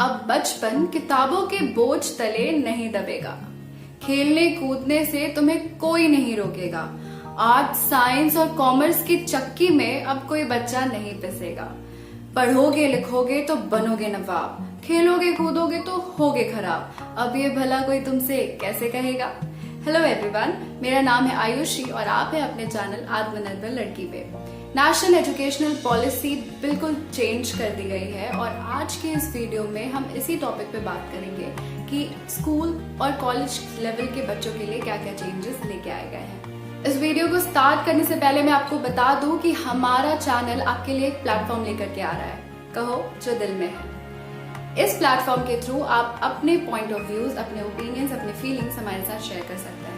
अब बचपन किताबों के बोझ तले नहीं दबेगा। खेलने कूदने से तुम्हें कोई नहीं रोकेगा। आर्ट, साइंस और कॉमर्स की चक्की में अब कोई बच्चा नहीं पिसेगा। पढ़ोगे लिखोगे तो बनोगे नवाब, खेलोगे कूदोगे तो होगे खराब। अब ये भला कोई तुमसे कैसे कहेगा। हेलो एवरीवन, मेरा नाम है आयुषी और आप है अपने चैनल आत्मनिर्भर लड़की पे। नेशनल एजुकेशनल पॉलिसी बिल्कुल चेंज कर दी गई है और आज के इस वीडियो में हम इसी टॉपिक पे बात करेंगे कि स्कूल और कॉलेज लेवल के बच्चों के लिए क्या क्या चेंजेस लेके आए गए हैं। इस वीडियो को स्टार्ट करने से पहले मैं आपको बता दूं कि हमारा चैनल आपके लिए एक प्लेटफॉर्म लेकर के आ रहा है, कहो जो दिल में है। इस प्लेटफॉर्म के थ्रू आप अपने पॉइंट ऑफ व्यूज, अपने ओपिनियंस, अपने फीलिंग्स हमारे साथ शेयर कर सकते हैं।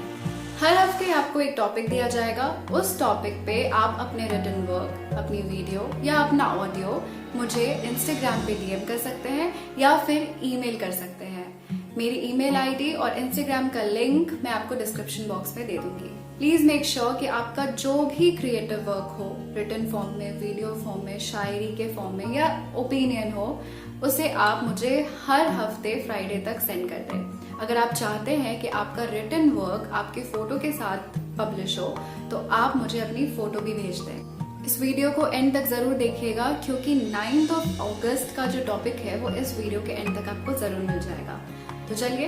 हर हफ्ते आपको एक टॉपिक दिया जाएगा। उस टॉपिक पे आप अपने रिटन वर्क, अपनी वीडियो या अपना ऑडियो मुझे इंस्टाग्राम पे डीएम कर सकते हैं या फिर ईमेल कर सकते हैं। मेरी ईमेल आईडी और इंस्टाग्राम का लिंक मैं आपको डिस्क्रिप्शन बॉक्स में दे दूंगी। प्लीज मेक श्योर कि आपका जो भी क्रिएटिव वर्क हो, रिटन फॉर्म में, वीडियो फॉर्म में, शायरी के फॉर्म में या ओपिनियन हो, उसे आप मुझे हर हफ्ते फ्राइडे तक सेंड कर दें। अगर आप चाहते हैं कि आपका रिटन वर्क आपके फोटो के साथ पब्लिश हो तो आप मुझे अपनी फोटो भी भेज दें। इस वीडियो को एंड तक जरूर देखिएगा क्योंकि 9 अगस्त का जो टॉपिक है वो इस वीडियो के एंड तक आपको जरूर मिल जाएगा। तो चलिए,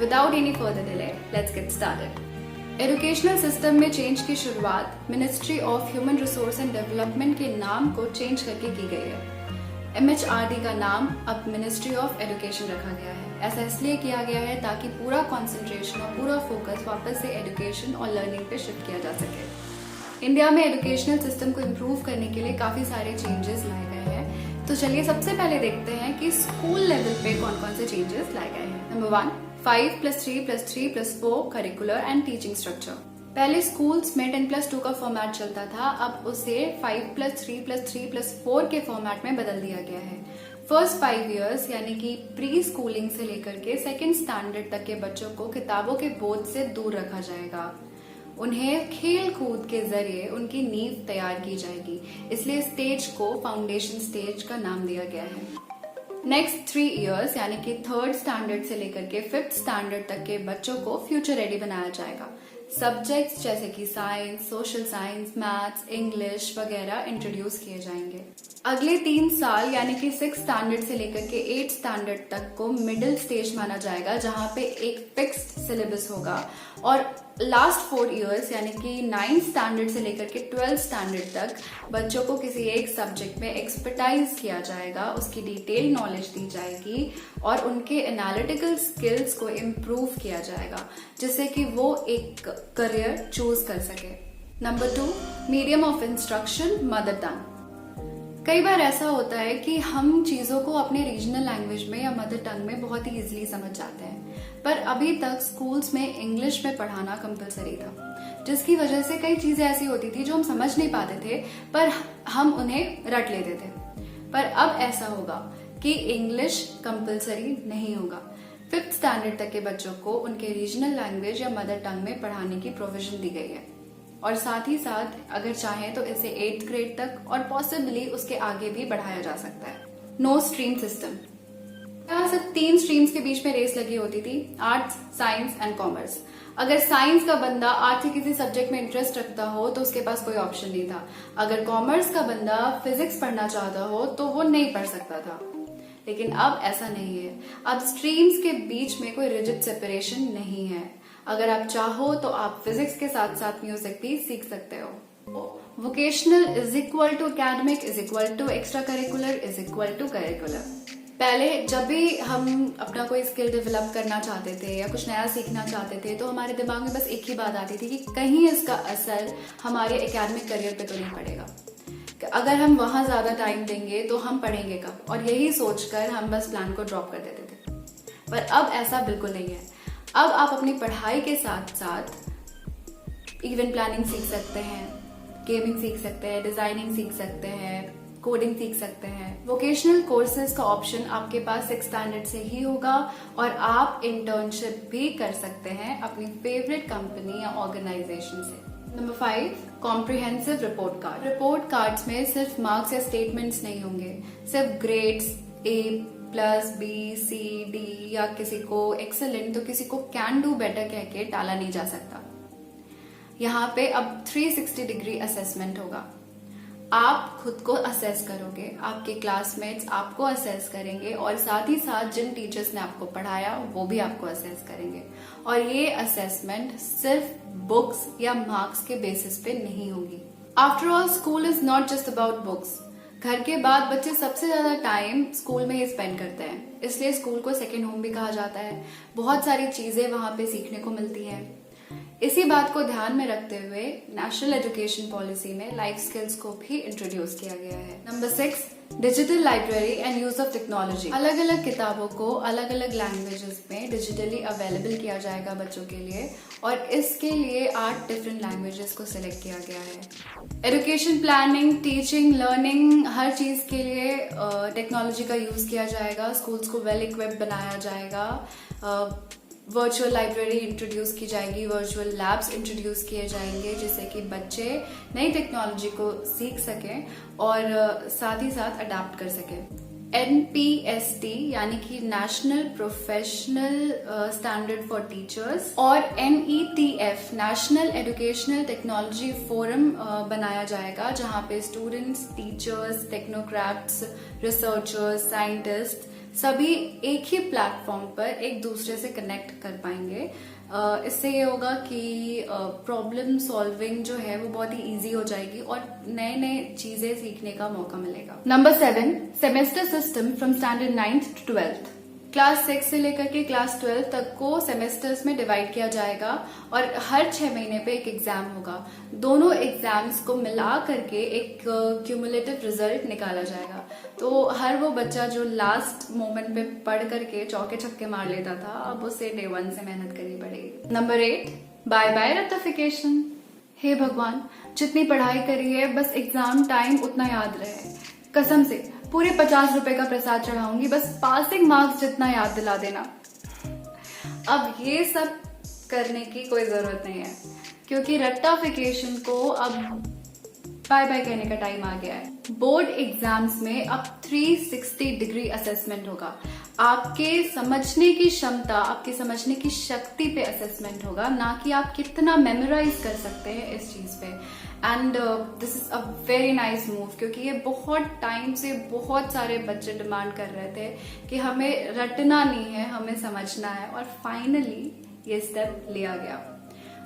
without any further delay, let's get started. Educational system में चेंज की शुरुआत ministry of human resource and development के नाम को चेंज करके की गई है। MHRD का नाम अब मिनिस्ट्री ऑफ एजुकेशन रखा गया है। ऐसा इसलिए किया गया है ताकि पूरा कंसंट्रेशन और पूरा फोकस वापस से एजुकेशन और लर्निंग पे शिफ्ट किया जा सके। इंडिया में एजुकेशनल सिस्टम को इम्प्रूव करने के लिए काफी सारे चेंजेस लाए गए हैं। तो चलिए सबसे पहले देखते हैं कि स्कूल लेवल पे कौन कौन से चेंजेस लाए गए हैं। Number 1, 5+3+3+4 curricular and teaching structure. पहले स्कूल्स में 10+2 का फॉर्मेट चलता था, अब उसे 5+3+3+4 के फॉर्मेट में बदल दिया गया है। फर्स्ट 5 इयर्स यानी कि प्री स्कूलिंग से लेकर के सेकेंड स्टैंडर्ड तक के बच्चों को किताबों के बोझ से दूर रखा जाएगा। उन्हें खेल कूद के जरिए उनकी नींव तैयार की जाएगी, इसलिए स्टेज को फाउंडेशन स्टेज का नाम दिया गया है। नेक्स्ट 3 इयर्स यानी कि थर्ड स्टैंडर्ड से लेकर के 5th स्टैंडर्ड तक के बच्चों को फ्यूचर रेडी बनाया जाएगा। सब्जेक्ट्स जैसे कि science, social science, maths, English वगैरह इंट्रोड्यूस किए जाएंगे। अगले 3 साल यानी कि 6th स्टैंडर्ड से लेकर के 8th स्टैंडर्ड तक को मिडिल स्टेज माना जाएगा, जहां पे एक फिक्स्ड सिलेबस होगा। और लास्ट 4 इयर्स यानी कि 9th स्टैंडर्ड से लेकर के 12th स्टैंडर्ड तक बच्चों को किसी एक सब्जेक्ट में एक्सपर्टाइज किया जाएगा, उसकी डिटेल नॉलेज दी जाएगी और उनके एनालिटिकल स्किल्स को इम्प्रूव किया जाएगा, जिससे कि वो एक करियर चूज कर सके। Number 2, medium of instruction mother tongue. कई बार ऐसा होता है कि हम चीजों को अपने रीजनल लैंग्वेज में या मदर टंग में बहुत ही इजीली समझ जाते हैं, पर अभी तक स्कूल्स में इंग्लिश में पढ़ाना कंपलसरी था, जिसकी वजह से कई चीजें ऐसी होती थी जो हम समझ नहीं पाते थे पर हम उन्हें रट लेते थे। पर अब ऐसा होगा कि इंग्लिश कंपलसरी नहीं होगा। 5th स्टैंडर्ड तक के बच्चों को उनके रीजनल लैंग्वेज या मदर टंग में पढ़ाने की प्रोविजन दी गई है और साथ ही साथ अगर चाहें तो इसे 8th ग्रेड तक और पॉसिबली उसके आगे भी बढ़ाया जा सकता है। No stream system. यहाँ से 3 स्ट्रीम्स के बीच में रेस लगी होती थी, आर्ट्स, साइंस एंड कॉमर्स। अगर साइंस का बंदा आर्ट्स के किसी सब्जेक्ट में इंटरेस्ट रखता हो तो उसके पास कोई ऑप्शन नहीं था। अगर कॉमर्स का बंदा फिजिक्स पढ़ना चाहता हो तो वो नहीं पढ़ सकता था। लेकिन अब ऐसा नहीं है। अब स्ट्रीम्स के बीच में कोई रिजिड सेपरेशन नहीं है। अगर आप चाहो तो आप फिजिक्स के साथ साथ म्यूजिक भी सीख सकते हो। Vocational is equal to academic is equal to extracurricular is equal to curricular. पहले जब भी हम अपना कोई स्किल डेवलप करना चाहते थे या कुछ नया सीखना चाहते थे तो हमारे दिमाग में बस एक ही बात आती थी कि कहीं इसका असर हमारे एकेडमिक करियर पे तो नहीं पड़ेगा। अगर हम वहां ज्यादा टाइम देंगे तो हम पढ़ेंगे कब, और यही सोचकर हम बस प्लान को ड्रॉप कर देते थे। पर अब ऐसा बिल्कुल नहीं है। अब आप अपनी पढ़ाई के साथ साथ इवेंट प्लानिंग सीख सकते हैं, गेमिंग सीख सकते हैं, डिजाइनिंग सीख सकते हैं, कोडिंग सीख सकते हैं। वोकेशनल कोर्सेज का ऑप्शन आपके पास 6th स्टैंडर्ड से ही होगा और आप इंटर्नशिप भी कर सकते हैं अपनी फेवरेट कंपनी या ऑर्गेनाइजेशन से। Number 5, comprehensive report card. Report cards में सिर्फ मार्क्स या स्टेटमेंट्स नहीं होंगे, सिर्फ grades, A, plus B C D या किसी को एक्सेलेंट तो किसी को कैन डू बेटर कह के टाला नहीं जा सकता। यहाँ पे अब 360 डिग्री असेसमेंट होगा। आप खुद को असेस करोगे, आपके क्लासमेट्स आपको असेस करेंगे और साथ ही साथ जिन टीचर्स ने आपको पढ़ाया वो भी आपको असेस करेंगे। और ये असेसमेंट सिर्फ बुक्स या मार्क्स के बेसिस पे नहीं होगी। After all school is not just about books. घर के बाद बच्चे सबसे ज्यादा टाइम स्कूल में ही स्पेंड करते हैं, इसलिए स्कूल को सेकेंड होम भी कहा जाता है। बहुत सारी चीजें वहां पे सीखने को मिलती है। इसी बात को ध्यान में रखते हुए नेशनल एजुकेशन पॉलिसी में लाइफ स्किल्स को भी इंट्रोड्यूस किया गया है। Number 6, digital library and use of technology. अलग अलग किताबों को अलग अलग लैंग्वेजेस में डिजिटली अवेलेबल किया जाएगा बच्चों के लिए, और इसके लिए 8 डिफरेंट लैंग्वेजेस को सिलेक्ट किया गया है। एजुकेशन प्लानिंग, टीचिंग, लर्निंग, हर चीज के लिए टेक्नोलॉजी का यूज किया जाएगा। स्कूल्स को वेल इक्विप्ड बनाया जाएगा। वर्चुअल लाइब्रेरी इंट्रोड्यूस की जाएगी, वर्चुअल लैब्स इंट्रोड्यूस किए जाएंगे, जिससे कि बच्चे नई टेक्नोलॉजी को सीख सकें और साथ ही साथ अडाप्ट कर सकें। NPST यानी कि national professional standard for teachers और NETF national educational technology forum बनाया जाएगा, जहां पे students, teachers, technocrats, researchers, scientist सभी एक ही प्लेटफॉर्म पर एक दूसरे से कनेक्ट कर पाएंगे। इससे ये होगा कि प्रॉब्लम सॉल्विंग जो है वो बहुत ही इजी हो जाएगी और नए नए चीजें सीखने का मौका मिलेगा। Number 7, semester system from standard 9th to 12th। Class 6 से लेकर के क्लास 12 तक को सेमेस्टर्स में डिवाइड किया जाएगा और हर 6 महीने पे एक एग्जाम होगा। दोनों एग्जाम्स को मिला करके एक क्यूमुलेटिव रिजल्ट निकाला जाएगा। तो हर वो बच्चा जो लास्ट मोमेंट पे पढ़ करके चौके छक्के मार लेता था, अब उसे डे 1 से मेहनत करनी पड़ेगी। नंबर 8, बाय बाय रट्टाफिकेशन। हे भगवान, जितनी पढ़ाई करी है बस एग्जाम टाइम उतना याद रहे। कसम से पूरे 50 रुपए का प्रसाद चढ़ाऊंगी, बस पासिंग मार्क्स जितना याद दिला देना। अब ये सब करने की कोई जरूरत नहीं है, क्योंकि रट्टाफिकेशन को अब बाय बाय कहने का टाइम आ गया है। बोर्ड एग्जाम्स में अब 360 डिग्री असेसमेंट होगा। आपके समझने की क्षमता, आपके समझने की शक्ति पे असेसमेंट होगा, ना कि आप कितना मेमोराइज कर सकते हैं इस चीज पे। And this is a very nice move, क्योंकि ये बहुत टाइम से बहुत सारे बच्चे डिमांड कर रहे थे कि हमें रटना नहीं है, हमें समझना है, और फाइनली ये स्टेप लिया गया।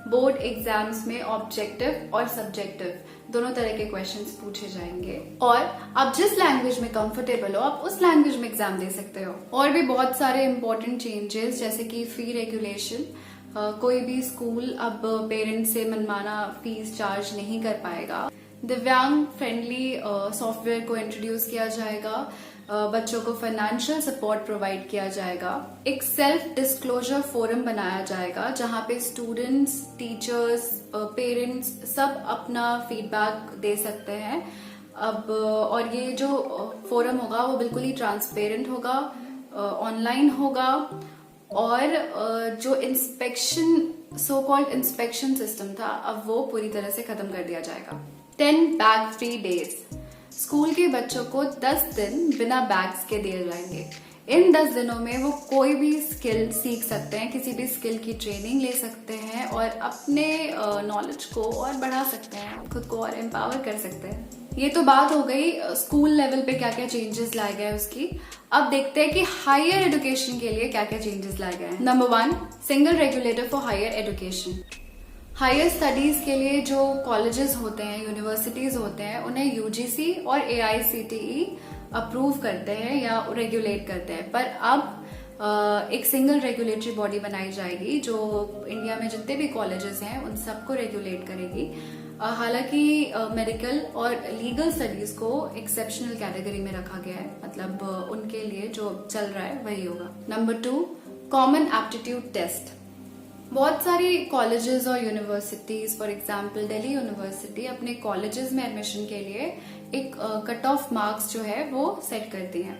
बोर्ड एग्जाम्स में ऑब्जेक्टिव और सब्जेक्टिव दोनों तरह के क्वेश्चंस पूछे जाएंगे, और आप जिस लैंग्वेज में कंफर्टेबल हो आप उस लैंग्वेज में एग्जाम दे सकते हो। और भी बहुत सारे इंपॉर्टेंट चेंजेस, जैसे कि फी रेगुलेशन। कोई भी स्कूल अब पेरेंट्स से मनमाना फीस चार्ज नहीं कर पाएगा। दिव्यांग फ्रेंडली सॉफ्टवेयर को इंट्रोड्यूस किया जाएगा। बच्चों को फाइनेंशियल सपोर्ट प्रोवाइड किया जाएगा। एक सेल्फ डिस्क्लोजर फोरम बनाया जाएगा, जहां पे स्टूडेंट्स, टीचर्स, पेरेंट्स सब अपना फीडबैक दे सकते हैं। अब और ये जो फोरम होगा वो बिल्कुल ही ट्रांसपेरेंट होगा, ऑनलाइन होगा, और जो inspection, so called inspection system था, अब वो पूरी तरह से खत्म कर दिया जाएगा। 10 बैग फ्री डेज। स्कूल के बच्चों को 10 दिन बिना बैग्स के दिए जाएंगे। इन 10 दिनों में वो कोई भी स्किल सीख सकते हैं, किसी भी स्किल की ट्रेनिंग ले सकते हैं और अपने नॉलेज को और बढ़ा सकते हैं, खुद को और एम्पावर कर सकते हैं। ये तो बात हो गई स्कूल लेवल पे क्या क्या चेंजेस लाए गए उसकी। अब देखते हैं कि हायर एजुकेशन के लिए क्या क्या चेंजेस लाए गए हैं। Number 1, single regulator for higher education. Higher studies के लिए जो कॉलेजेस होते हैं, यूनिवर्सिटीज होते हैं, उन्हें यूजीसी और AICTE अप्रूव करते हैं या रेगुलेट करते हैं। पर अब एक सिंगल रेगुलेटरी बॉडी बनाई जाएगी जो इंडिया में जितने भी कॉलेजेस हैं उन सबको रेगुलेट करेगी। हालांकि मेडिकल और लीगल स्टडीज को एक्सेप्शनल कैटेगरी में रखा गया है, मतलब उनके लिए जो चल रहा है वही होगा। Number 2, common aptitude test. बहुत सारी कॉलेजेस और universities, for example Delhi university अपने कॉलेजेस में एडमिशन के लिए एक कट ऑफ मार्क्स जो है वो सेट करती हैं।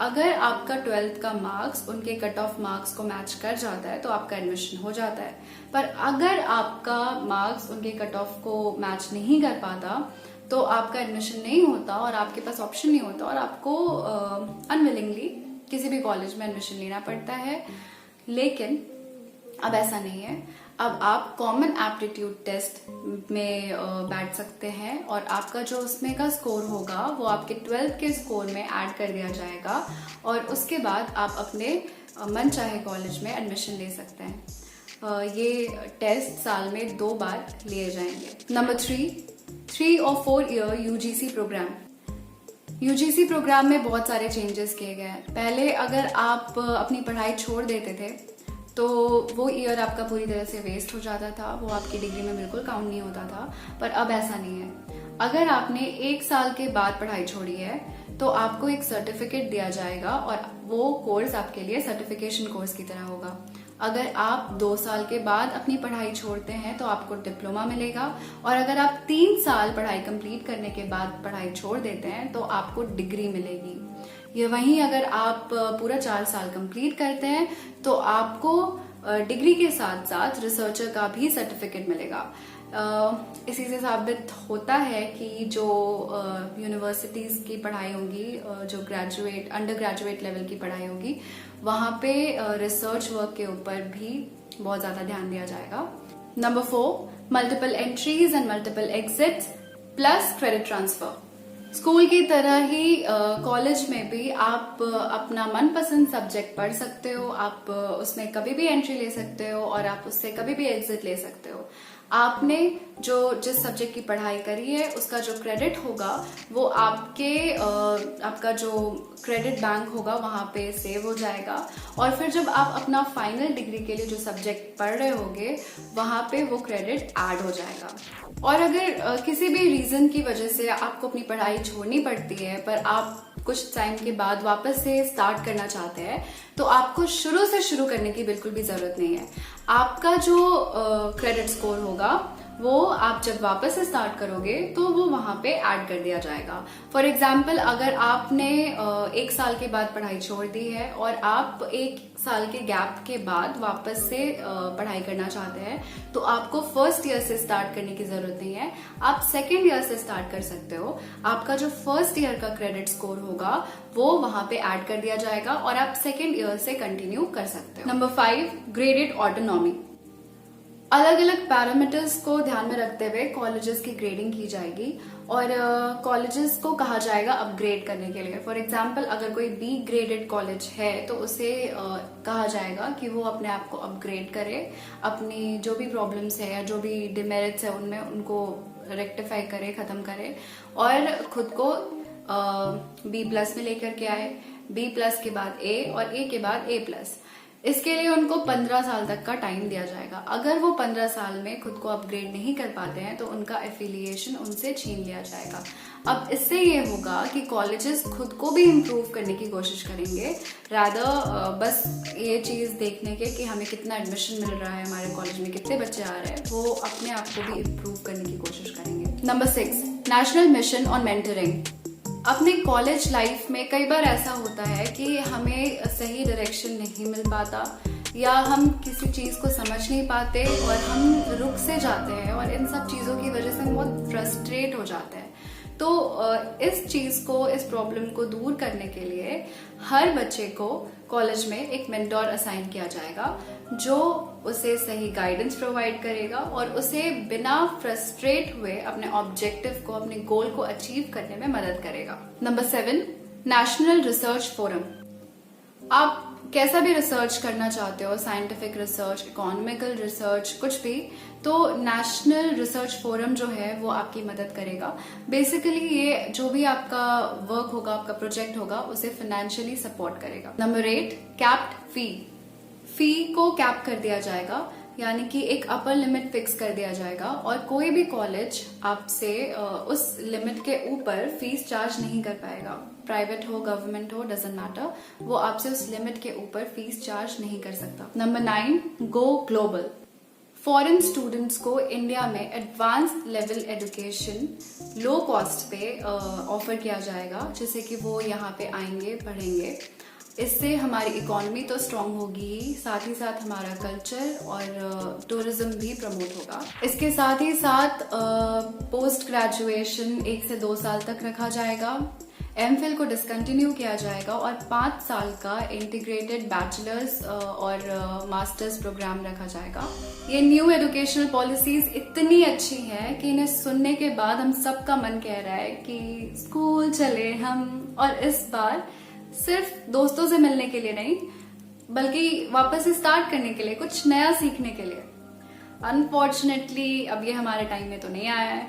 अगर आपका 12th का मार्क्स उनके कट ऑफ मार्क्स को मैच कर जाता है तो आपका एडमिशन हो जाता है। पर अगर आपका मार्क्स उनके कट ऑफ को मैच नहीं कर पाता तो आपका एडमिशन नहीं होता और आपके पास ऑप्शन नहीं होता और आपको अनविलिंगली किसी भी कॉलेज में एडमिशन लेना पड़ता है, लेकिन अब ऐसा नहीं है। अब आप कॉमन एप्टीट्यूड टेस्ट में बैठ सकते हैं और आपका जो उसमें का स्कोर होगा वो आपके 12th के स्कोर में ऐड कर दिया जाएगा और उसके बाद आप अपने मन चाहे कॉलेज में एडमिशन ले सकते हैं। ये टेस्ट साल में 2 बार लिए जाएंगे। नंबर 3 और 4 year UGC programme. UGC programme में बहुत सारे चेंजेस किए गए हैं। पहले अगर आप अपनी पढ़ाई छोड़ देते थे तो वो ईयर आपका पूरी तरह से वेस्ट हो जाता था, वो आपकी डिग्री में बिल्कुल काउंट नहीं होता था। पर अब ऐसा नहीं है। अगर आपने 1 साल के बाद पढ़ाई छोड़ी है तो आपको एक सर्टिफिकेट दिया जाएगा और वो कोर्स आपके लिए सर्टिफिकेशन कोर्स की तरह होगा। अगर आप 2 साल के बाद अपनी पढ़ाई छोड़ते हैं तो आपको डिप्लोमा मिलेगा और अगर आप 3 साल पढ़ाई कंप्लीट करने के बाद पढ़ाई छोड़ देते हैं तो आपको डिग्री मिलेगी। ये वहीं अगर आप पूरा 4 साल कंप्लीट करते हैं तो आपको डिग्री के साथ साथ रिसर्चर का भी सर्टिफिकेट मिलेगा। इसी से साबित होता है कि जो यूनिवर्सिटीज की पढ़ाई होगी, जो अंडर ग्रेजुएट लेवल की पढ़ाई होगी, वहां पे रिसर्च वर्क के ऊपर भी बहुत ज्यादा ध्यान दिया जाएगा। Number 4 multiple entries and multiple exits plus credit transfer. School की तरह ही कॉलेज में भी आप अपना मनपसंद सब्जेक्ट पढ़ सकते हो, आप उसमें कभी भी एंट्री ले सकते हो और आप उससे कभी भी एग्जिट ले सकते हो। आपने जिस सब्जेक्ट की पढ़ाई करी है उसका जो क्रेडिट होगा वो आपका जो क्रेडिट बैंक होगा वहां पे सेव हो जाएगा और फिर जब आप अपना फाइनल डिग्री के लिए जो सब्जेक्ट पढ़ रहे होगे वहां पे वो क्रेडिट ऐड हो जाएगा। और अगर किसी भी रीजन की वजह से आपको अपनी पढ़ाई छोड़नी पड़ती है पर आप कुछ टाइम के बाद वापस से स्टार्ट करना चाहते हैं तो आपको शुरू से शुरू करने की बिल्कुल भी जरूरत नहीं है। आपका जो क्रेडिट स्कोर होगा वो आप जब वापस से स्टार्ट करोगे तो वो वहां पे ऐड कर दिया जाएगा। फॉर एग्जाम्पल अगर आपने 1 साल के बाद पढ़ाई छोड़ दी है और आप 1 साल के गैप के बाद वापस से पढ़ाई करना चाहते हैं तो आपको फर्स्ट ईयर से स्टार्ट करने की जरूरत नहीं है, आप सेकेंड ईयर से स्टार्ट कर सकते हो। आपका जो फर्स्ट ईयर का क्रेडिट स्कोर होगा वो वहां पे ऐड कर दिया जाएगा और आप सेकेंड ईयर से कंटिन्यू कर सकते हो। Number 5 graded autonomy. अलग अलग पैरामीटर्स को ध्यान में रखते हुए कॉलेजेस की ग्रेडिंग की जाएगी और कॉलेजेस को कहा जाएगा अपग्रेड करने के लिए। फॉर एग्जाम्पल अगर कोई बी ग्रेडेड कॉलेज है तो उसे कहा जाएगा कि वो अपने आप को अपग्रेड करे, अपनी जो भी प्रॉब्लम्स है या जो भी डिमेरिट्स है उनमें उनको रेक्टिफाई करे, खत्म करे और खुद को B+ में लेकर के आए, B+ के बाद A और A के बाद A+। इसके लिए उनको 15 साल तक का टाइम दिया जाएगा। अगर वो 15 साल में खुद को अपग्रेड नहीं कर पाते हैं तो उनका एफिलिएशन उनसे छीन लिया जाएगा। अब इससे ये होगा कि कॉलेजेस खुद को भी इम्प्रूव करने की कोशिश करेंगे, रादर बस ये चीज देखने के कि हमें कितना एडमिशन मिल रहा है, हमारे कॉलेज में कितने बच्चे आ रहे हैं, वो अपने आप को भी इम्प्रूव करने की कोशिश करेंगे। Number 6 national mission on mentoring. अपने कॉलेज लाइफ में कई बार ऐसा होता है कि हमें सही डायरेक्शन नहीं मिल पाता या हम किसी चीज को समझ नहीं पाते और हम रुक से जाते हैं और इन सब चीजों की वजह से हम बहुत फ्रस्ट्रेट हो जाते हैं। तो इस प्रॉब्लम को दूर करने के लिए हर बच्चे को कॉलेज में एक मेंटोर असाइन किया जाएगा जो उसे सही गाइडेंस प्रोवाइड करेगा और उसे बिना फ्रस्ट्रेट हुए अपने ऑब्जेक्टिव को, अपने गोल को अचीव करने में मदद करेगा। Number 7 national research forum. आप कैसा भी रिसर्च करना चाहते हो, साइंटिफिक रिसर्च, इकोनॉमिकल रिसर्च, कुछ भी, तो नेशनल रिसर्च फोरम जो है वो आपकी मदद करेगा। बेसिकली ये जो भी आपका वर्क होगा, आपका प्रोजेक्ट होगा, उसे फाइनेंशियली सपोर्ट करेगा। नंबर 8 कैप्ड फी को कैप कर दिया जाएगा, यानी कि एक अपर लिमिट फिक्स कर दिया जाएगा और कोई भी कॉलेज आपसे उस लिमिट के ऊपर फीस चार्ज नहीं कर पाएगा। प्राइवेट हो, गवर्नमेंट हो, डजंट मैटर, वो आपसे उस लिमिट के ऊपर फीस चार्ज नहीं कर सकता। Number 9 go global. Foreign students को इंडिया में advance level education low cost पे ऑफर किया जाएगा, जिससे कि वो यहाँ पे आएंगे, पढ़ेंगे। इससे हमारी इकोनॉमी तो स्ट्रांग होगी ही, साथ ही साथ हमारा कल्चर और टूरिज्म भी प्रमोट होगा। इसके साथ ही साथ पोस्ट ग्रेजुएशन 1 से 2 साल तक रखा जाएगा। एमफिल को डिसकंटिन्यू किया जाएगा और 5 साल का इंटीग्रेटेड बैचलर्स और मास्टर्स प्रोग्राम रखा जाएगा। ये न्यू एजुकेशनल पॉलिसीज इतनी अच्छी हैं कि इन्हें सुनने के बाद हम सबका मन कह रहा है कि स्कूल चले हम, और इस बार सिर्फ दोस्तों से मिलने के लिए नहीं बल्कि वापस से स्टार्ट करने के लिए, कुछ नया सीखने के लिए। अनफॉर्चुनेटली अब ये हमारे टाइम में तो नहीं आया है,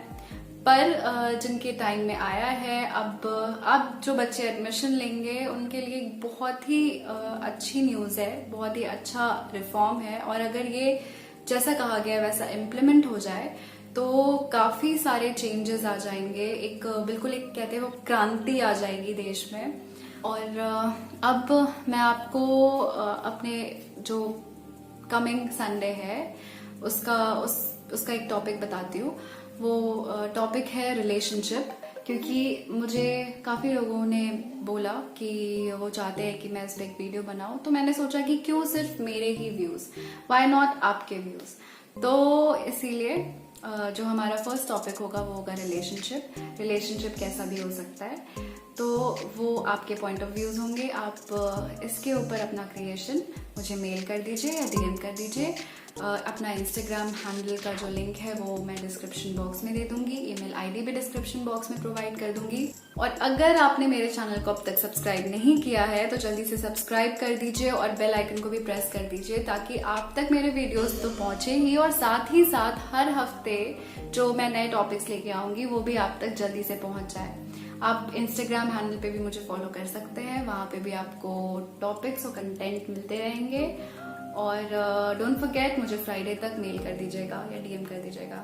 पर जिनके टाइम में आया है, अब जो बच्चे एडमिशन लेंगे उनके लिए बहुत ही अच्छी न्यूज़ है, बहुत ही अच्छा रिफॉर्म है। और अगर ये जैसा कहा गया वैसा इम्प्लीमेंट हो जाए तो काफी सारे चेंजेस आ जाएंगे, एक बिल्कुल एक कहते हैं वो क्रांति आ जाएगी देश में। और अब मैं आपको अपने जो कमिंग संडे है उसका एक टॉपिक बताती हूँ। वो टॉपिक है रिलेशनशिप, क्योंकि मुझे काफी लोगों ने बोला कि वो चाहते हैं कि मैं इस पे एक वीडियो बनाऊं, तो मैंने सोचा कि क्यों सिर्फ मेरे ही व्यूज, व्हाई नॉट आपके व्यूज। तो इसीलिए जो हमारा फर्स्ट टॉपिक होगा वो होगा रिलेशनशिप कैसा भी हो सकता है, तो वो आपके पॉइंट ऑफ व्यूज होंगे। आप इसके ऊपर अपना क्रिएशन मुझे मेल कर दीजिए या डीएम कर दीजिए। अपना इंस्टाग्राम हैंडल का जो लिंक है वो मैं डिस्क्रिप्शन बॉक्स में दे दूंगी, ईमेल आईडी भी डिस्क्रिप्शन बॉक्स में प्रोवाइड कर दूंगी। और अगर आपने मेरे चैनल को अब तक सब्सक्राइब नहीं किया है तो जल्दी से सब्सक्राइब कर दीजिए और बेल आइकन को भी प्रेस कर दीजिए, ताकि आप तक मेरे वीडियोस तो पहुंचे ही, और साथ ही साथ हर हफ्ते जो मैं नए टॉपिक्स लेके आऊंगी वो भी आप तक जल्दी से पहुंच जाए। आप इंस्टाग्राम हैंडल पे भी मुझे फॉलो कर सकते हैं, वहां पे भी आपको टॉपिक्स और कंटेंट मिलते रहेंगे। और डोंट फॉरगेट मुझे फ्राइडे तक मेल कर दीजिएगा या डीएम कर दीजिएगा।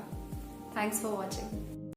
Thanks for watching.